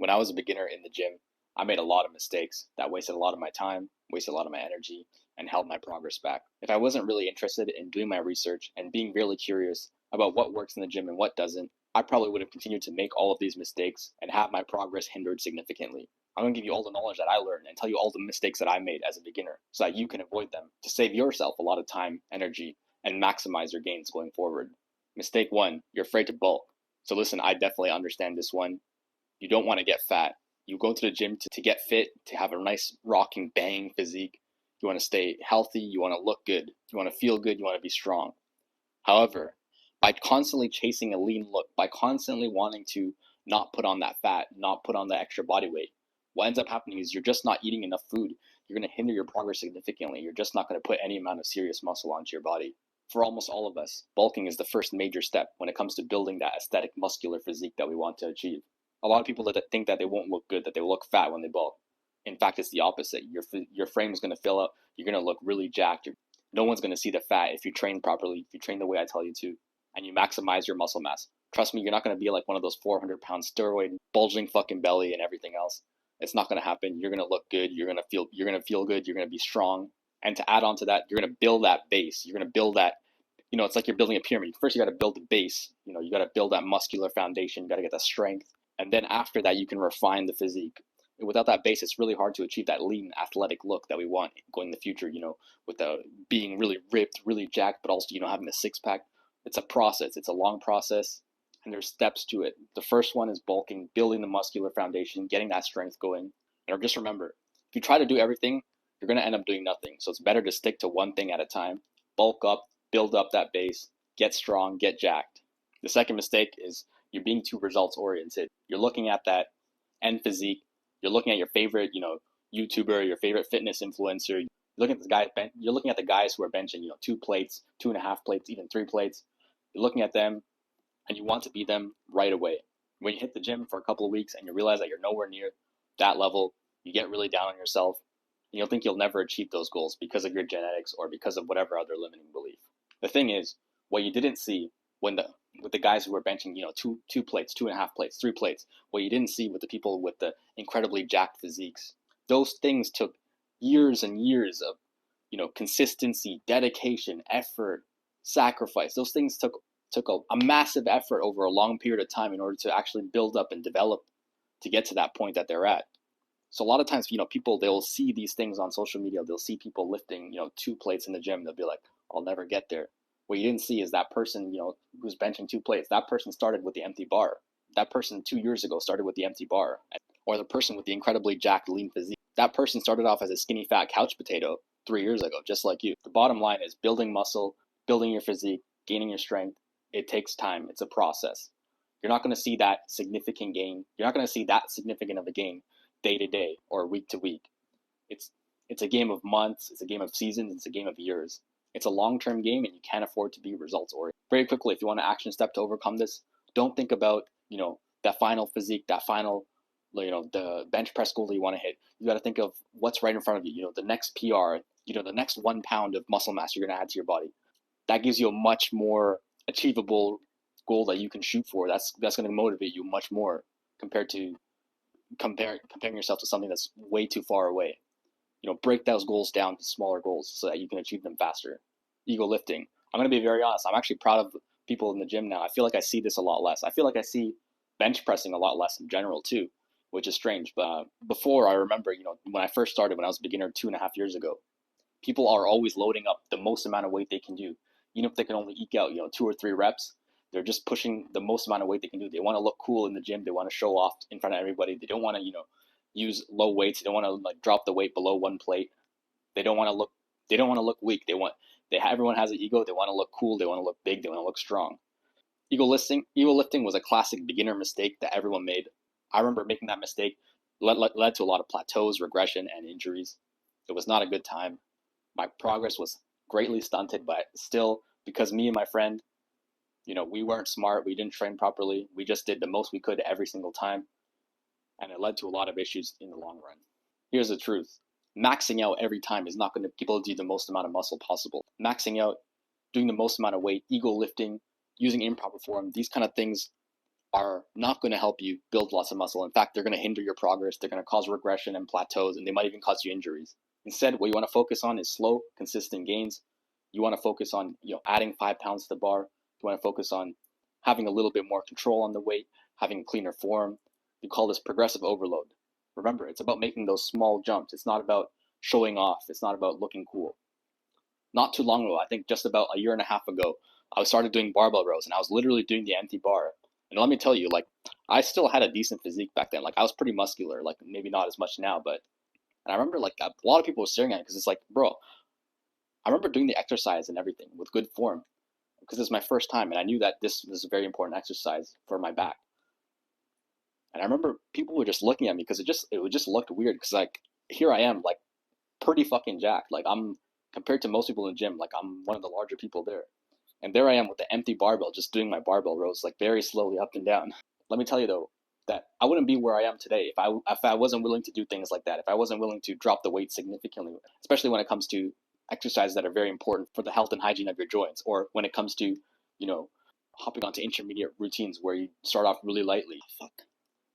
When I was a beginner in the gym, I made a lot of mistakes that wasted a lot of my time, wasted a lot of my energy, and held my progress back. If I wasn't really interested in doing my research and being really curious about what works in the gym and what doesn't, I probably would have continued to make all of these mistakes and have my progress hindered significantly. I'm going to give you all the knowledge that I learned and tell you all the mistakes that I made as a beginner so that you can avoid them to save yourself a lot of time, energy, and maximize your gains going forward. Mistake one, you're afraid to bulk. So listen, I definitely understand this one. You don't want to get fat. You go to the gym to get fit, to have a nice rocking bang physique. You want to stay healthy, you want to look good, you want to feel good, you want to be strong. However, by constantly chasing a lean look, by constantly wanting to not put on that fat, not put on the extra body weight, what ends up happening is you're just not eating enough food. You're going to hinder your progress significantly. You're just not going to put any amount of serious muscle onto your body. For almost all of us, bulking is the first major step when it comes to building that aesthetic muscular physique that we want to achieve. A lot of people that think that they won't look good, that they will look fat when they bulk. In fact, it's the opposite. Your frame is going to fill up. You're going to look really jacked. No one's going to see the fat if you train properly, if you train the way I tell you to, and you maximize your muscle mass. Trust me, you're not going to be like one of those 400-pound steroid bulging fucking belly and everything else. It's not going to happen. You're going to look good. You're going to feel good. You're going to be strong. And to add on to that, you're going to build that base. You're going to build that. It's like you're building a pyramid. First, you got to build the base. You got to build that muscular foundation. You got to get that strength. And then after that, you can refine the physique. Without that base, it's really hard to achieve that lean, athletic look that we want going in the future, with the being really ripped, really jacked, but also, having a six pack. It's a process. It's a long process, and there's steps to it. The first one is bulking, building the muscular foundation, getting that strength going. And just remember, if you try to do everything, you're going to end up doing nothing. So it's better to stick to one thing at a time, bulk up, build up that base, get strong, get jacked. The second mistake is you're being too results oriented. You're looking at that end physique. You're looking at your favorite, YouTuber, your favorite fitness influencer. You're looking at the guys who are benching, 2 plates, 2.5 plates, even 3 plates. You're looking at them and you want to be them right away. When you hit the gym for a couple of weeks and you realize that you're nowhere near that level, you get really down on yourself and you'll think you'll never achieve those goals because of your genetics or because of whatever other limiting belief. The thing is, what you didn't see with the guys who were benching, 2 plates, 2.5 plates, 3 plates, what you didn't see with the people with the incredibly jacked physiques, those things took years and years of, consistency, dedication, effort, sacrifice. Those things took a massive effort over a long period of time in order to actually build up and develop to get to that point that they're at. So a lot of times, people, they'll see these things on social media. They'll see people lifting, 2 plates in the gym. They'll be like, I'll never get there. What you didn't see is that person, who's benching 2 plates, that person started with the empty bar. That person 2 years ago started with the empty bar. Or the person with the incredibly jacked lean physique. That person started off as a skinny fat couch potato 3 years ago, just like you. The bottom line is building muscle, building your physique, gaining your strength. It takes time. It's a process. You're not going to see that significant gain. You're not going to see that significant of a gain day to day or week to week. It's a game of months. It's a game of seasons. It's a game of years. It's a long-term game, and you can't afford to be results-oriented. Very quickly, if you want an action step to overcome this, don't think about, that final physique, that final, the bench press goal that you want to hit. You got to think of what's right in front of you, the next PR, the next 1 pound of muscle mass you're going to add to your body. That gives you a much more achievable goal that you can shoot for. That's going to motivate you much more compared to comparing yourself to something that's way too far away. Break those goals down to smaller goals so that you can achieve them faster. Ego lifting. I'm going to be very honest. I'm actually proud of people in the gym now. I feel like I see this a lot less. I feel like I see bench pressing a lot less in general too, which is strange. But before, I remember, when I first started, when I was a beginner 2.5 years ago, people are always loading up the most amount of weight they can do. Even if they can only eke out, 2 or 3 reps, they're just pushing the most amount of weight they can do. They want to look cool in the gym. They want to show off in front of everybody. They don't want to, use low weights. They don't want to drop the weight below 1 plate. They don't want to look weak. Everyone has an ego. They want to look cool. They want to look big. They want to look strong. Ego lifting was a classic beginner mistake that everyone made. I remember making that mistake. Led to a lot of plateaus, regression, and injuries. It was not a good time. My progress was greatly stunted, but still, because me and my friend, we weren't smart. We didn't train properly. We just did the most we could every single time. And it led to a lot of issues in the long run. Here's the truth. Maxing out every time is not going to be able to do the most amount of muscle possible. Maxing out, doing the most amount of weight, ego lifting, using improper form, these kind of things, are not going to help you build lots of muscle. In fact, they're going to hinder your progress. They're going to cause regression and plateaus, and they might even cause you injuries. Instead, what you want to focus on is slow, consistent gains. You want to focus on, adding 5 pounds to the bar. You want to focus on having a little bit more control on the weight, having a cleaner form. You call this progressive overload. Remember, it's about making those small jumps. It's not about showing off. It's not about looking cool. Not too long ago, I think just about a year and a half ago, I started doing barbell rows, and I was literally doing the empty bar. And let me tell you, like, I still had a decent physique back then. Like, I was pretty muscular, like, maybe not as much now, but, and I remember, like, a lot of people were staring at it because it's like, bro, I remember doing the exercise and everything with good form because it was my first time, and I knew that this was a very important exercise for my back. And I remember people were just looking at me because it just looked weird because, like, here I am, like, pretty fucking jacked. Like, I'm, compared to most people in the gym, like, I'm one of the larger people there. And there I am with the empty barbell, just doing my barbell rows, like, very slowly up and down. Let me tell you though, that I wouldn't be where I am today if I wasn't willing to do things like that. If I wasn't willing to drop the weight significantly, especially when it comes to exercises that are very important for the health and hygiene of your joints, or when it comes to, you know, hopping onto intermediate routines where you start off really lightly. Fuck.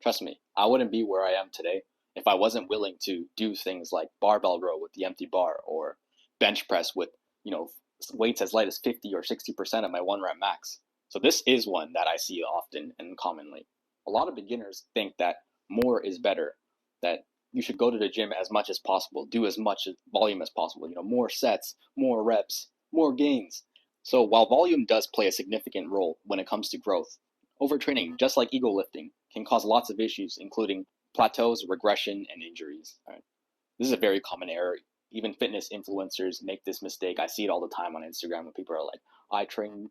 Trust me, I wouldn't be where I am today if I wasn't willing to do things like barbell row with the empty bar, or bench press with, you know, weights as light as 50 or 60% of my 1 rep max. So this is one that I see often and commonly. A lot of beginners think that more is better, that you should go to the gym as much as possible, do as much volume as possible, more sets, more reps, more gains. So while volume does play a significant role when it comes to growth, overtraining, just like ego lifting, can cause lots of issues, including plateaus, regression, and injuries. All right. This is a very common error. Even fitness influencers make this mistake. I see it all the time on Instagram when people are like, I train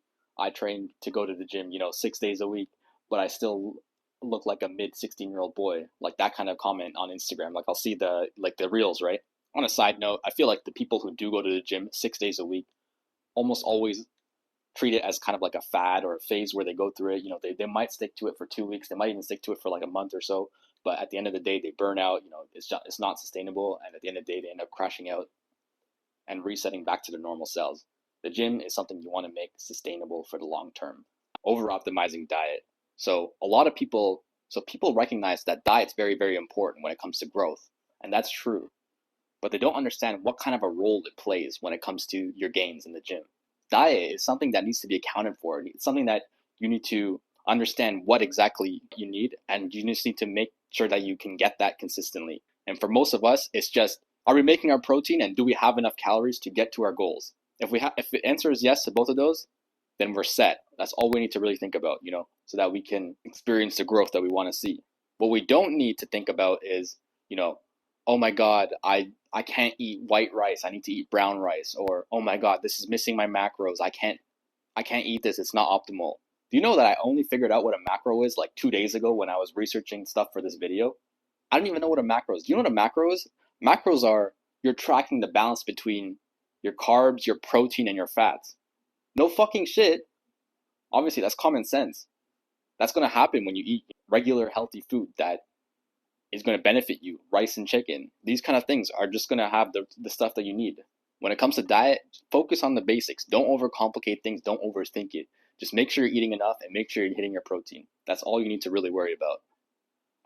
to go to the gym, 6 days a week, but I still look like a mid 16-year-old boy. Like that kind of comment on Instagram. Like I'll see the reels, right? On a side note, I feel like the people who do go to the gym 6 days a week almost always treat it as kind of like a fad or a phase where they go through it. They might stick to it for 2 weeks. They might even stick to it for like a month or so. But at the end of the day, they burn out. It's not sustainable. And at the end of the day, they end up crashing out and resetting back to their normal cells. The gym is something you want to make sustainable for the long term. Over optimizing diet. So people recognize that diet's very, very important when it comes to growth. And that's true. But they don't understand what kind of a role it plays when it comes to your gains in the gym. Diet is something that needs to be accounted for. It's something that you need to understand what exactly you need, and you just need to make sure that you can get that consistently. And for most of us, it's just, are we making our protein and do we have enough calories to get to our goals? If the answer is yes to both of those, then we're set. That's all we need to really think about, so that we can experience the growth that we want to see. What we don't need to think about is, oh my God, I can't eat white rice. I need to eat brown rice. Or, oh my God, this is missing my macros. I can't eat this. It's not optimal. Do you know that I only figured out what a macro is like 2 days ago when I was researching stuff for this video? I don't even know what a macro is. Do you know what a macro is? Macros are, you're tracking the balance between your carbs, your protein, and your fats. No fucking shit. Obviously, that's common sense. That's going to happen when you eat regular healthy food that is going to benefit you. Rice and chicken. These kind of things are just going to have the stuff that you need. When it comes to diet, focus on the basics. Don't overcomplicate things. Don't overthink it. Just make sure you're eating enough and make sure you're hitting your protein. That's all you need to really worry about.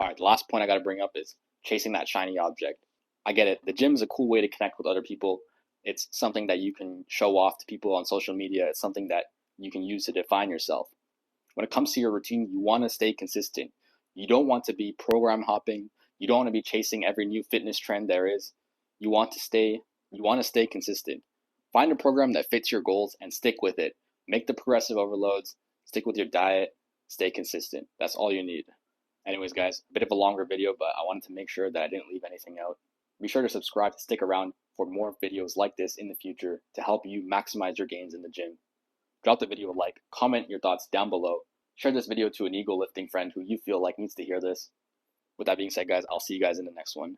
All right, the last point I got to bring up is chasing that shiny object. I get it. The gym is a cool way to connect with other people. It's something that you can show off to people on social media. It's something that you can use to define yourself. When it comes to your routine, you want to stay consistent. You don't want to be program hopping. You don't want to be chasing every new fitness trend there is. You want to stay consistent. Find a program that fits your goals and stick with it. Make the progressive overloads, stick with your diet, stay consistent. That's all you need. Anyways, guys, a bit of a longer video, but I wanted to make sure that I didn't leave anything out. Be sure to subscribe to stick around for more videos like this in the future to help you maximize your gains in the gym. Drop the video a like, comment your thoughts down below, share this video to an ego lifting friend who you feel like needs to hear this. With that being said, guys, I'll see you guys in the next one.